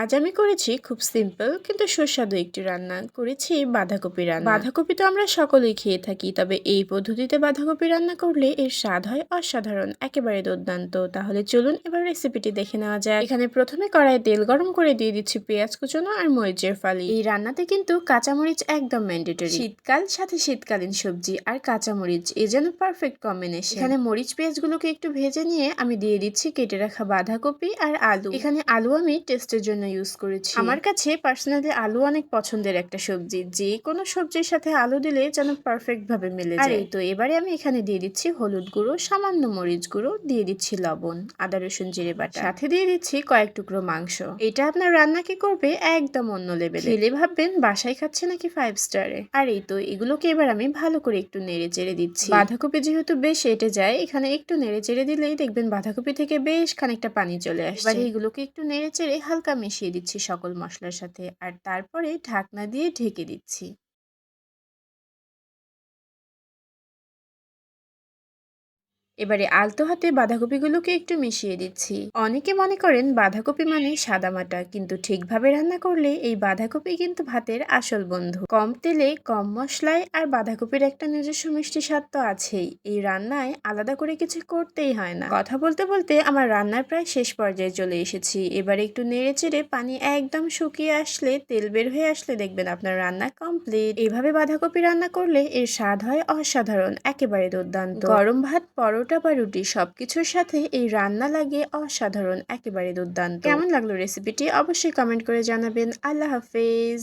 আজ আমি করেছি খুব সিম্পল কিন্তু সুস্বাদু একটি রান্না করেছি বাঁধাকপি রান্না। বাঁধাকপি তো আমরা সকলেই খেয়ে থাকি, তবে এই পদ্ধতিতে বাঁধাকপি রান্না করলে এর স্বাদ হয় অসাধারণ, একেবারে দুর্দান্ত। তাহলে চলুন এবার রেসিপিটি দেখে নেওয়া যায়। এখানে প্রথমে কড়াই তেল গরম করে দিয়ে দিচ্ছি পেঁয়াজ কুচনো আর মরিচের ফালি। এই রান্নাতে কিন্তু কাঁচামরিচ একদম ম্যান্ডেটরি। শীতকাল, সাথে শীতকালীন সবজি আর কাঁচামরিচ এ যেন পারফেক্ট কম্বিনেশন। এখানে মরিচ পেঁয়াজগুলোকে একটু ভেজে নিয়ে আমি দিয়ে দিচ্ছি কেটে রাখা বাঁধাকপি আর আলু। এখানে আলু আমি টেস্টের জন্য ইউজ করেছি। আমার কাছে পার্সোনালি আলু অনেক পছন্দের একটা সবজি, যে কোনো সবজির সাথে আলু দিলে যেন পারফেক্ট ভাবে মিলে যায়। আর এই তো এবারে আমি এখানে দিয়ে দিচ্ছি হলুদ গুঁড়ো, সামান্য মরিচ গুঁড়ো, দিয়ে দিচ্ছি লবণ, আদা রসুন জিরে বাটা, সাথে দিয়ে দিচ্ছি কয়েক টুকরো মাংস। এটা আপনার রান্নাকে করবে একদম অন্য লেভেলে। খেলে ভাববেন বাসায় খাচ্ছে নাকি 5 স্টারে। আর এই তো এগুলোকে এবার আমি ভালো করে একটু নেড়ে চেড়ে দিচ্ছি। বাঁধাকপি যেহেতু বেশ এঁটে যায়, এখানে একটু নেড়ে চেড়ে দিলেই দেখবেন বাঁধাকপি থেকে বেশ খানিকটা পানি চলে আসছে। এবারে এগুলোকে একটু নেড়ে চেড়ে হালকা মিশিয়ে দিচ্ছি সকল মশলার সাথে, আর তারপরে ঢাকনা দিয়ে ঢেকে দিচ্ছি। এবারে আলতো হাতে বাঁধাকপিগুলোকে একটু মিশিয়ে দিচ্ছি। অনেকে মনে করেন বাঁধাকপি মানে সাদামাটা, কিন্তু ঠিকভাবে রান্না করলে এই বাঁধাকপি কিন্তু ভাতের আসল বন্ধু। কম তেলে, কম মশলায় আর বাঁধাকপির একটা নিজস্ব মিষ্টি স্বাদ তো আছেই। এই রান্নায় আলাদা করে কিছু করতেই হয় না। কথা বলতে বলতে আমার রান্নার প্রায় শেষ পর্যায়ে চলে এসেছি। এবারে একটু নেড়ে চেড়ে পানি একদম শুকিয়ে আসলে, তেল বের হয়ে আসলে দেখবেন আপনার রান্না কমপ্লিট। এইভাবে বাঁধাকপি রান্না করলে এর স্বাদ হয় অসাধারণ, একেবারে দুর্দান্ত। গরম ভাত, পরোটা বা রুটি সবকিছুর সাথে এই রান্না লাগে অসাধারণ, একেবারে দুর্দান্ত। কেমন লাগলো রেসিপিটি অবশ্যই কমেন্ট করে জানাবেন। আল্লাহ হাফেজ।